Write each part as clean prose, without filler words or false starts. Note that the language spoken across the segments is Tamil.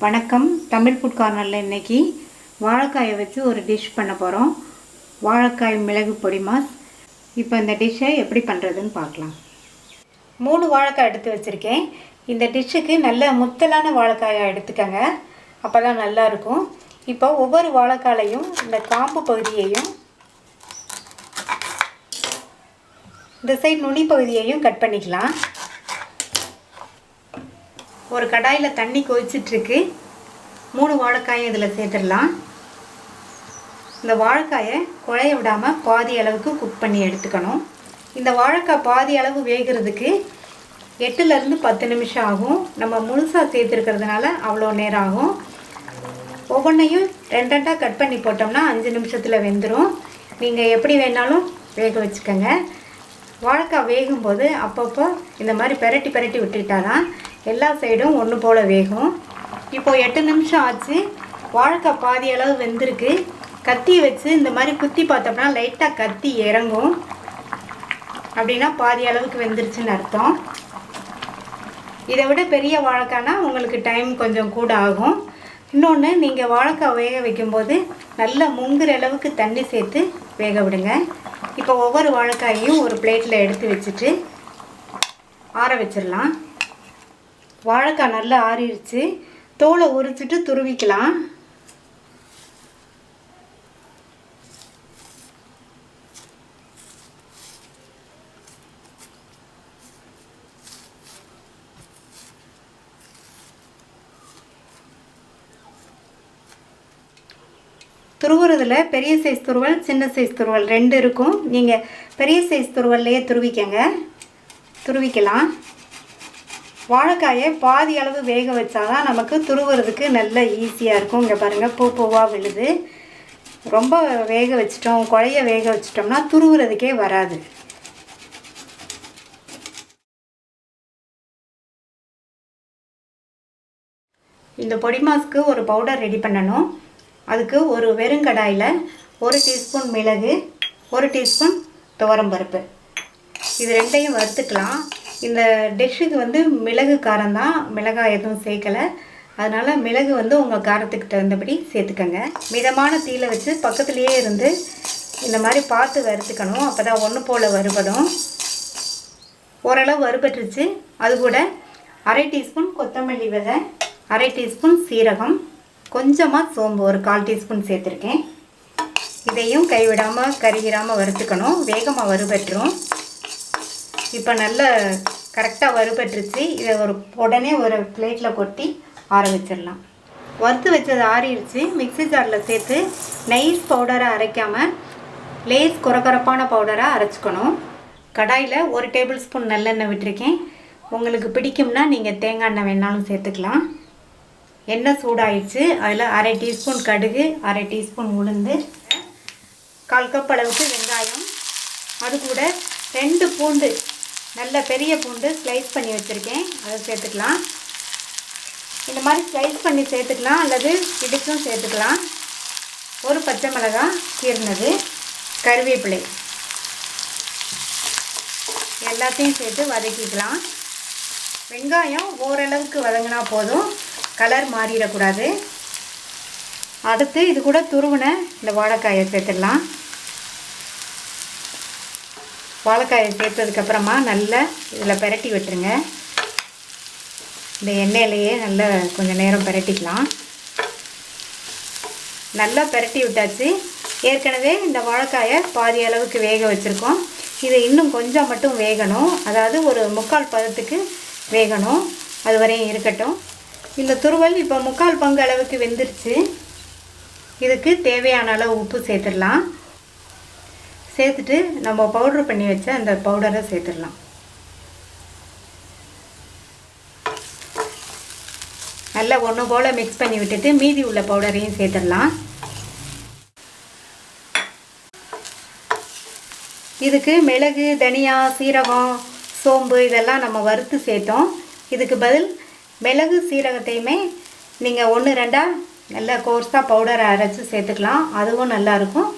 வணக்கம். தமிழ் ஃபுட் கார்னரில் இன்றைக்கி வாழைக்காயை வச்சு ஒரு டிஷ் பண்ண போகிறோம். வாழைக்காய் மிளகு பொடிமாஸ். இப்போ இந்த டிஷ்ஷை எப்படி பண்ணுறதுன்னு பார்க்கலாம். 3 வாழைக்காய் எடுத்து வச்சுருக்கேன். இந்த டிஷ்ஷுக்கு நல்ல முத்தலான வாழைக்காயை எடுத்துக்கங்க, அப்போ தான் நல்லாயிருக்கும். இப்போ ஒவ்வொரு வாழைக்காலையும் இந்த காம்பு பகுதியையும் இந்த சைடு நுனி பகுதியையும் கட் பண்ணிக்கலாம். ஒரு கடாயில் தண்ணி கொதிச்சிட்ருக்கு. 3 வாழைக்காயை இதில் சேர்த்துடலாம். இந்த வாழைக்காயை குழைய விடாமல் பாதி அளவுக்கு குக் பண்ணி எடுத்துக்கணும். இந்த வாழைக்காய் பாதி அளவு வேகிறதுக்கு 8லேருந்து 10 நிமிஷம் ஆகும். நம்ம முழுசாக சேர்த்துருக்கிறதுனால அவ்வளோ நேரம் ஆகும். ஒவ்வொன்றையும் 2 கட் பண்ணி போட்டோம்னா 5 நிமிஷத்தில் வெந்துடும். நீங்கள் எப்படி வேணாலும் வேக வச்சுக்கோங்க. வாழைக்காய் வேகும்போது அப்பப்போ இந்த மாதிரி பெரட்டி விட்டுக்கிட்டாதான் எல்லா சைடும் ஒன்று போல் வேகும். இப்போது 8 நிமிஷம் ஆச்சு. வாழைக்காய் பாதி அளவு வெந்திருக்கு. கத்தி வச்சு இந்த மாதிரி குத்தி பார்த்தோம்னா லைட்டாக கத்தி இறங்கும். அப்படின்னா பாதி அளவுக்கு வெந்துருச்சுன்னு அர்த்தம். இதை விட பெரிய வாழைக்காய்னா உங்களுக்கு டைம் கொஞ்சம் கூட ஆகும். இன்னொன்று, நீங்கள் வாழைக்காய் வேக வைக்கும்போது நல்லா முங்குற அளவுக்கு தண்ணி சேர்த்து வேக விடுங்க. இப்போ ஒவ்வொரு வாழைக்காயையும் ஒரு பிளேட்டில் எடுத்து வச்சுட்டு ஆற வச்சிடலாம். வாழைக்காய் நல்லா ஆறிடுச்சு. தோலை உரிச்சிட்டு துருவிக்கலாம். துருவுறதுல பெரிய சைஸ் துருவல், சின்ன சைஸ் துருவல் 2 இருக்கும். நீங்கள் பெரிய சைஸ் துருவல்லையே துருவிக்கலாம். வாழைக்காயை பாதி அளவு வேக வச்சாதான் நமக்கு துருவுறதுக்கு நல்ல ஈஸியாக இருக்கும். இங்கே பாருங்கள், பூவாக விழுது. ரொம்ப வேக வச்சிட்டோம், குழைய வேக வச்சிட்டோம்னா துருவுறதுக்கே வராது. இந்த பொடி மாஸ்க்கு ஒரு பவுடர் ரெடி பண்ணணும். அதுக்கு ஒரு வெறுங்கடாயில் 1 டீஸ்பூன் மிளகு, 1 டீஸ்பூன் துவரம்பருப்பு, இது 2ஐயும் வறுத்துக்கலாம். இந்த டிஷ்ஷுக்கு மிளகு காரம் தான், மிளகாய் எதுவும் சேர்க்கலை. அதனால் மிளகு உங்கள் காரத்துக்கு தகுந்தபடி சேர்த்துக்கங்க. மிதமான தீயில வச்சு பக்கத்துலேயே இருந்து இந்த மாதிரி பார்த்து வறுத்துக்கணும். அப்போ தான் ஒன்று போல் வறுபடும். ஓரளவு வறுபட்டுருச்சு. அது கூட 1/2 டீஸ்பூன் கொத்தமல்லி விதை, 1/2 டீஸ்பூன் சீரகம், கொஞ்சமாக சோம்பு ஒரு 1/4 டீஸ்பூன் சேர்த்துருக்கேன். இதையும் கைவிடாமல் கருகிராமல் வறுத்துக்கணும். வேகமாக வறுபட்டுரும். இப்போ நல்ல கரெக்டாக வறுபட்டுருச்சு. இதை உடனே ஒரு பிளேட்டில் கொட்டி ஆற வச்சிடலாம். வறுத்து வச்சது ஆறிடுச்சு. மிக்ஸி ஜாரில் சேர்த்து நைஸ் பவுடராக அரைக்காமல் லேஸ் குறக்குறப்பான பவுடராக அரைச்சிக்கணும். கடாயில் 1 டேபிள் ஸ்பூன் நல்லெண்ணெய் விட்டுருக்கேன். உங்களுக்கு பிடிக்கும்னா நீங்கள் தேங்காய் எண்ணெய் வேணாலும் சேர்த்துக்கலாம். எண்ணெய் சூடாயிடுச்சு. அதில் 1/2 டீஸ்பூன் கடுகு, 1/2 டீஸ்பூன் உளுந்து, 1/4 கப் அளவுக்கு வெங்காயம், அது கூட 2 பூண்டு, நல்ல பெரிய பூண்டு ஸ்லைஸ் பண்ணி வச்சுருக்கேன், அதை சேர்த்துக்கலாம். இந்த மாதிரி ஸ்லைஸ் பண்ணி சேர்த்துக்கலாம், அல்லது இடிச்சும் சேர்த்துக்கலாம். ஒரு பச்சை மிளகாய் கீறினது, கருவேப்பிலை, எல்லாத்தையும் சேர்த்து வதக்கிக்கலாம். வெங்காயம் ஓரளவுக்கு வதங்கினா போதும், கலர் மாறிடக்கூடாது. அடுத்து இது கூட துருவின இந்த வாழைக்காயை சேர்த்துடலாம். வாழைக்காயை சேர்த்ததுக்கப்புறமா நல்லா இதில் பெரட்டி விட்டுருங்க. இந்த எண்ணெயிலையே நல்லா கொஞ்சம் நேரம் பெரட்டிக்கலாம். நல்லா பெரட்டி விட்டாச்சு. ஏற்கனவே இந்த வாழைக்காயை பாதி அளவுக்கு வேக வச்சுருக்கோம். இது இன்னும் கொஞ்சம் மட்டும் வேகணும். அதாவது ஒரு 3/4 பதத்துக்கு வேகணும். அது வரையும் இருக்கட்டும். இந்த துருவல் இப்போ 3/4 பங்கு அளவுக்கு வெந்துருச்சு. இதுக்கு தேவையான அளவு உப்பு சேர்த்துடலாம். சேர்த்துட்டு நம்ம பவுட்ரு பண்ணி வச்ச அந்த பவுடரை சேர்த்துடலாம். நல்லா ஒன்று போல் மிக்ஸ் பண்ணி விட்டுட்டு மீதி உள்ள பவுடரையும் சேர்த்துடலாம். இதுக்கு மிளகு, தனியா, சீரகம், சோம்பு இதெல்லாம் நம்ம வறுத்து சேர்த்தோம். இதுக்கு பதில் மிளகு சீரகத்தையுமே நீங்கள் 1-2 நல்லா கோர்ஸாக பவுடரை அரைச்சி சேர்த்துக்கலாம். அதுவும் நல்லாயிருக்கும்.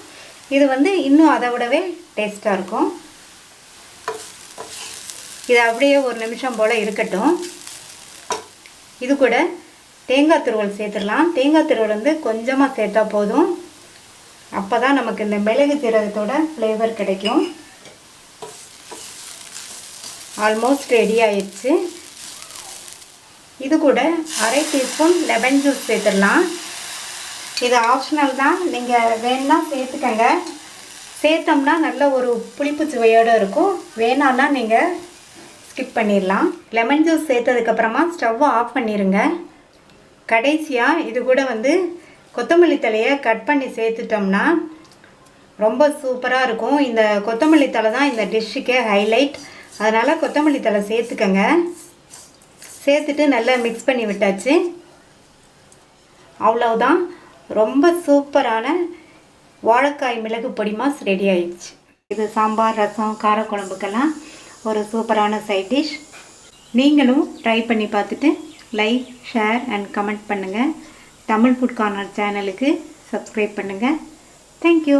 இது இன்னும் அதை விடவே டேஸ்ட்டாக இருக்கும். இது அப்படியே ஒரு நிமிஷம் போல் இருக்கட்டும். இது கூட தேங்காய் துருவல் சேர்த்துடலாம். தேங்காய் துருவல் வந்து கொஞ்சமாக சேர்த்தா போதும். அப்போ தான் நமக்கு இந்த மிளகு ஜீரகத்தோட ஃப்ளேவர் கிடைக்கும். ஆல்மோஸ்ட் ரெடி ஆயிடுச்சு. இது கூட அரை டீஸ்பூன் லெமன் ஜூஸ் சேர்த்துடலாம். இது ஆப்ஷனல் தான், நீங்கள் வேணுன்னா சேர்த்துக்கங்க. சேர்த்தோம்னா நல்ல ஒரு புளிப்பு சுவையோடு இருக்கும். வேணான்னா நீங்கள் ஸ்கிப் பண்ணிடலாம். லெமன் ஜூஸ் சேர்த்ததுக்கப்புறமா ஸ்டவ்வை ஆஃப் பண்ணிடுங்க. கடைசியாக இது கூட வந்து கொத்தமல்லி தழையை கட் பண்ணி சேர்த்துட்டோம்னா ரொம்ப சூப்பராக இருக்கும். இந்த கொத்தமல்லி தழை தான் இந்த டிஷ்ஷுக்கே ஹைலைட். அதனால் கொத்தமல்லி தழை சேர்த்துக்கங்க. சேர்த்துட்டு நல்லா மிக்ஸ் பண்ணி விட்டாச்சு. அவ்வளவுதான், ரொம்ப சூப்பரான வாழைக்காய் மிளகு பொடிமாஸ் ரெடி ஆயிடுச்சு. இது சாம்பார், ரசம், காரக்குழம்புக்கெல்லாம் ஒரு சூப்பரான சைட் டிஷ். நீங்களும் ட்ரை பண்ணி பார்த்துட்டு லைக், ஷேர் அண்ட் கமெண்ட் பண்ணுங்கள். தமிழ் ஃபுட் கார்னர் சேனலுக்கு சப்ஸ்கிரைப் பண்ணுங்கள். தேங்க்யூ.